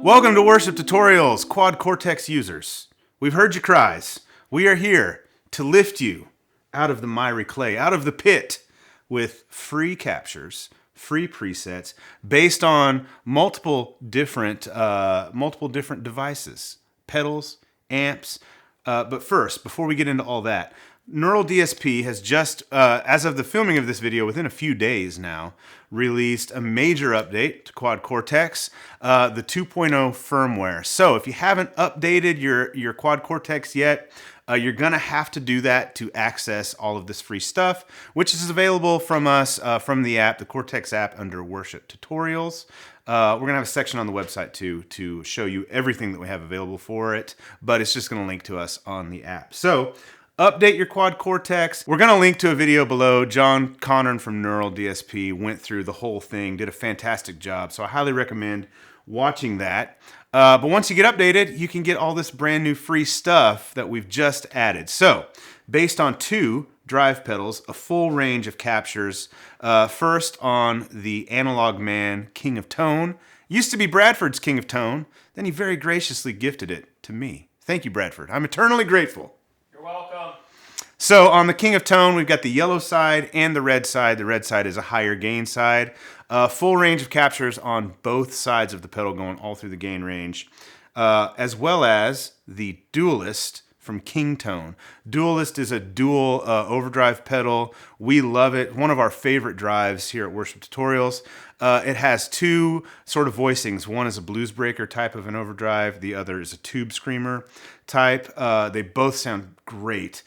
Welcome to Worship Tutorials, Quad Cortex users. We've heard your cries. We are here to lift you out of the miry clay, out of the pit, with free captures, free presets, based on multiple different devices, pedals, amps. But first, before we get into all that, Neural DSP has just, as of the filming of this video, within a few days now, released a major update to Quad Cortex, the 2.0 firmware. So if you haven't updated your Quad Cortex yet, you're going to have to do that to access all of this free stuff, which is available from us, from the app, the Cortex app, under Worship Tutorials. We're going to have a section on the website too to show you everything that we have available for it, but it's just going to link to us on the app. So update your Quad Cortex. We're going to link to a video below. John Conran from Neural DSP went through the whole thing, did a fantastic job. So I highly recommend watching that. But once you get updated, you can get all this brand new free stuff that we've just added. So based on 2 drive pedals, a full range of captures. First on the Analog Man King of Tone. Used to be Bradford's King of Tone. Then he very graciously gifted it to me. Thank you, Bradford. I'm eternally grateful. You're welcome. So on the King of Tone, we've got the yellow side and the red side. The red side is a higher gain side. Full range of captures on both sides of the pedal, going all through the gain range, as well as the Duellist from King Tone. Duellist is a dual overdrive pedal. We love it. One of our favorite drives here at Worship Tutorials. It has 2 sort of voicings. One is a blues breaker type of an overdrive. The other is a tube screamer type. They both sound great.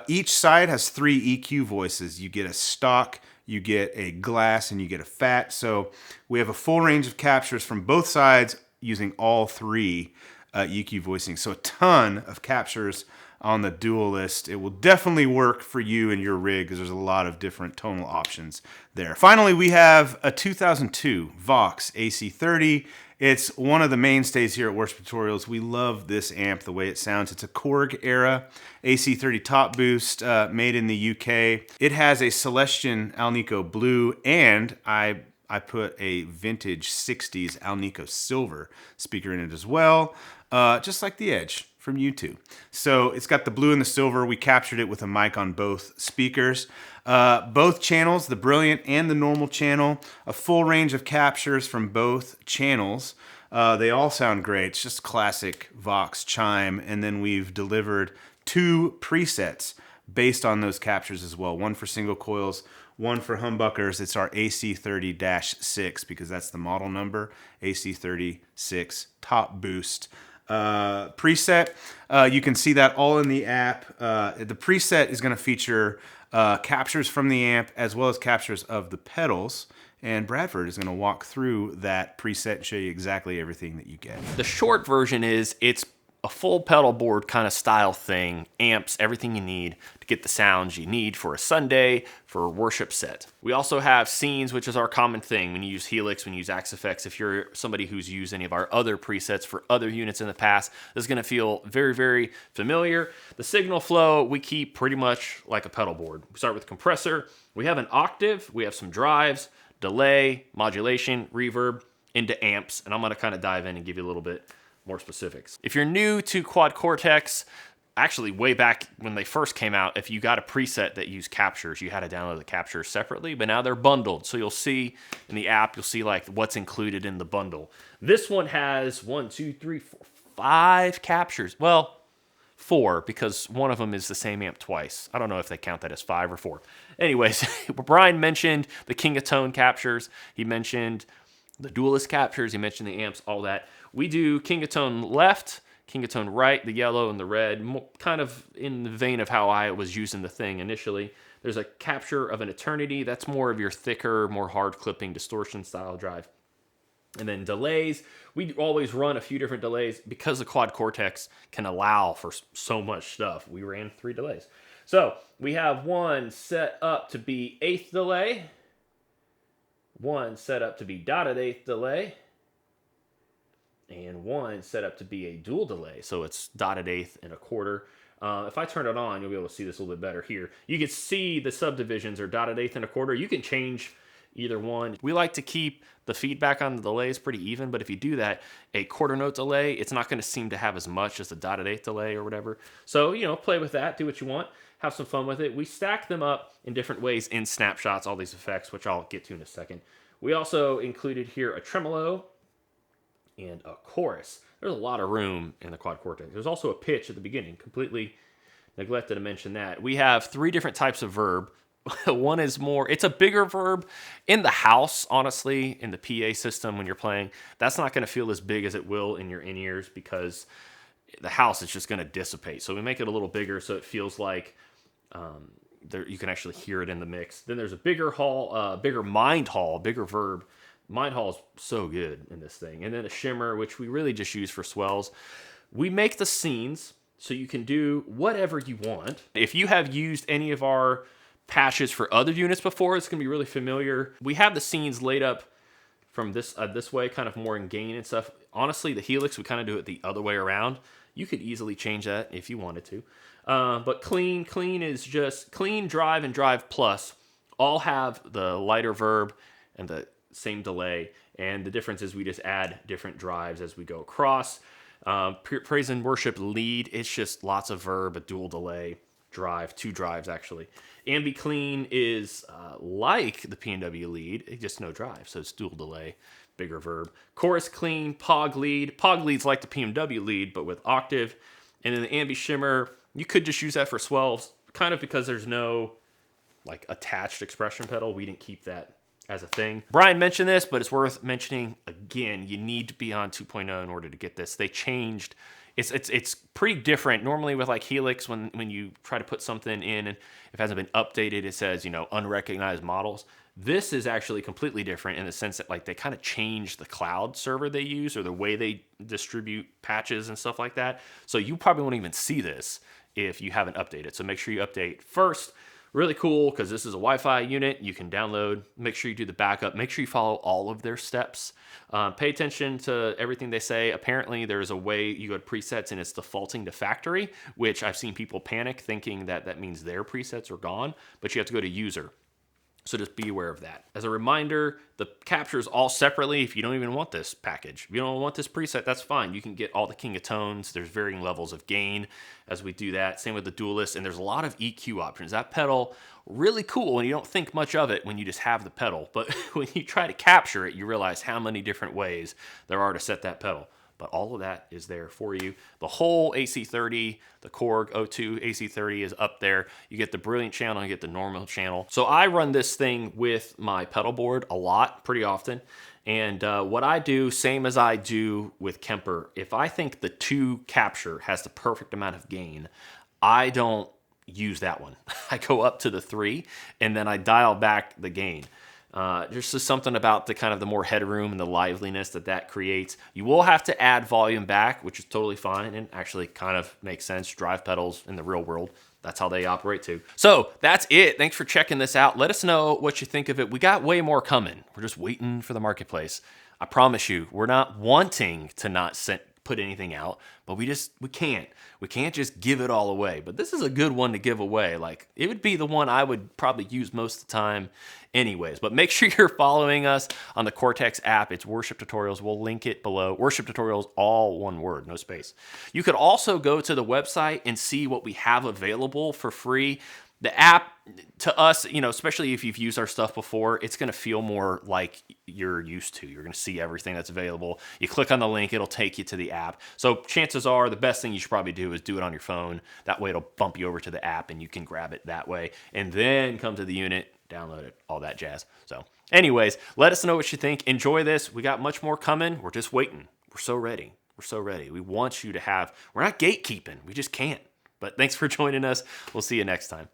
Each side has 3 EQ voices. You get a stock, you get a glass, and you get a fat. So we have a full range of captures from both sides using all 3 EQ voicings. So a ton of captures on the Duellist. It will definitely work for you and your rig because there's a lot of different tonal options there. Finally, we have a 2002 Vox AC30. It's one of the mainstays here at Worship Tutorials. We love this amp, the way it sounds. It's a Korg era AC30 top boost made in the UK. It has a Celestion Alnico blue, and I put a vintage 60s Alnico silver speaker in it as well, just like the Edge from U2. So it's got the blue and the silver. We captured it with a mic on both speakers. Both channels, the Brilliant and the normal channel, a full range of captures from both channels. They all sound great. It's just classic Vox chime. And then we've delivered 2 presets based on those captures as well. One for single coils, one for humbuckers. It's our AC30-6 because that's the model number, AC30-6 top boost preset. You can see that all in the app. The preset is going to feature captures from the amp as well as captures of the pedals. And Bradford is going to walk through that preset and show you exactly everything that you get. The short version is it's a full pedal board kind of style thing, amps, everything you need to get the sounds you need for a Sunday, for a worship set. We also have scenes, which is our common thing when you use Helix, when you use Axe-Fx. If you're somebody who's used any of our other presets for other units in the past, this is going to feel very, very familiar. The signal flow we keep pretty much like a pedal board. We start with compressor. We have an octave. We have some drives, delay, modulation, reverb, into amps. And I'm going to kind of dive in and give you a little bit more specifics. If you're new to Quad Cortex, actually way back when they first came out, if you got a preset that used captures, you had to download the captures separately, but now they're bundled. So you'll see in the app, you'll see like what's included in the bundle. This one has 1, 2, 3, 4, 5 captures. Well, 4, because one of them is the same amp twice. I don't know if they count that as 5 or 4. Anyways, Brian mentioned the King of Tone captures. He mentioned the Duellist captures. He mentioned the amps, all that. We do King of Tone left, King of Tone right, the yellow and the red, kind of in the vein of how I was using the thing initially. There's a capture of an Eternity. That's more of your thicker, more hard clipping distortion style drive. And then delays, we always run a few different delays because the Quad Cortex can allow for so much stuff. We ran 3 delays. So we have one set up to be 1/8 delay, one set up to be dotted 1/8 delay, and one set up to be a dual delay. So it's dotted 1/8 and 1/4. If I turn it on, you'll be able to see this a little bit better here. You can see the subdivisions are dotted 1/8 and 1/4. You can change either one. We like to keep the feedback on the delays pretty even, but if you do that, a quarter note delay, it's not going to seem to have as much as a dotted eighth delay or whatever. So, play with that, do what you want, have some fun with it. We stack them up in different ways in snapshots, all these effects, which I'll get to in a second. We also included here a tremolo and a chorus. There's a lot of room in the Quad Cortex. There's also a pitch at the beginning, completely neglected to mention that. We have 3 different types of verb. One is it's a bigger verb in the house, honestly, in the PA system when you're playing. That's not going to feel as big as it will in your in-ears because the house is just going to dissipate. So we make it a little bigger so it feels like you can actually hear it in the mix. Then there's a bigger hall, bigger mind hall, bigger verb. Mind hall is so good in this thing. And then a shimmer, which we really just use for swells. We make the scenes so you can do whatever you want. If you have used any of our patches for other units before, it's going to be really familiar. We have the scenes laid up from this way, kind of more in gain and stuff. Honestly, the Helix, we kind of do it the other way around. You could easily change that if you wanted to. But clean is just clean, drive, and drive plus all have the lighter verb and the same delay. And the difference is we just add different drives as we go across. Praise and worship lead, it's just lots of verb, a dual delay, drive, 2 drives actually. Ambi clean is like the P&W lead, it's just no drive, so it's dual delay, bigger verb. Chorus clean, Pog lead's like the P&W lead, but with octave. And then the ambi shimmer, you could just use that for swells, kind of because there's no like attached expression pedal. We didn't keep that as a thing. Brian mentioned this, but it's worth mentioning again. You need to be on 2.0 in order to get this. They changed. It's pretty different. Normally with like Helix, when you try to put something in and if it hasn't been updated, it says, unrecognized models. This is actually completely different in the sense that like they kind of changed the cloud server they use or the way they distribute patches and stuff like that. So you probably won't even see this if you haven't updated. So make sure you update first. Really cool because this is a Wi-Fi unit. You can download. Make sure you do the backup. Make sure you follow all of their steps. Pay attention to everything they say. Apparently, there's a way you go to presets and it's defaulting to factory, which I've seen people panic thinking that means their presets are gone, but you have to go to user. So just be aware of that. As a reminder, the captures all separately if you don't even want this package. If you don't want this preset, that's fine. You can get all the King of Tones. There's varying levels of gain as we do that. Same with the Duellist, and there's a lot of EQ options. That pedal, really cool, and you don't think much of it when you just have the pedal. But when you try to capture it, you realize how many different ways there are to set that pedal. But all of that is there for you. The whole AC30, the Korg O2 AC30 is up there. You get the Brilliant channel, you get the normal channel. So I run this thing with my pedal board a lot, pretty often. And what I do, same as I do with Kemper, if I think the 2 capture has the perfect amount of gain, I don't use that one. I go up to the 3 and then I dial back the gain. There's just something about the kind of the more headroom and the liveliness that creates. You will have to add volume back, which is totally fine and actually kind of makes sense. Drive pedals in the real world, that's how they operate too. So that's it. Thanks for checking this out. Let us know what you think of it. We got way more coming. We're just waiting for the marketplace. I promise you, we're not wanting to not put anything out, but we can't. We can't just give it all away. But this is a good one to give away. Like, it would be the one I would probably use most of the time anyways. But make sure you're following us on the Cortex app. It's Worship Tutorials. We'll link it below. Worship Tutorials, all one word, no space. You could also go to the website and see what we have available for free. The app, to us, especially if you've used our stuff before, it's going to feel more like you're used to. You're going to see everything that's available. You click on the link, it'll take you to the app. So chances are the best thing you should probably do is do it on your phone. That way it'll bump you over to the app and you can grab it that way. And then come to the unit, download it, all that jazz. So anyways, let us know what you think. Enjoy this. We got much more coming. We're just waiting. We're so ready. We're so ready. We want you to we're not gatekeeping. We just can't. But thanks for joining us. We'll see you next time.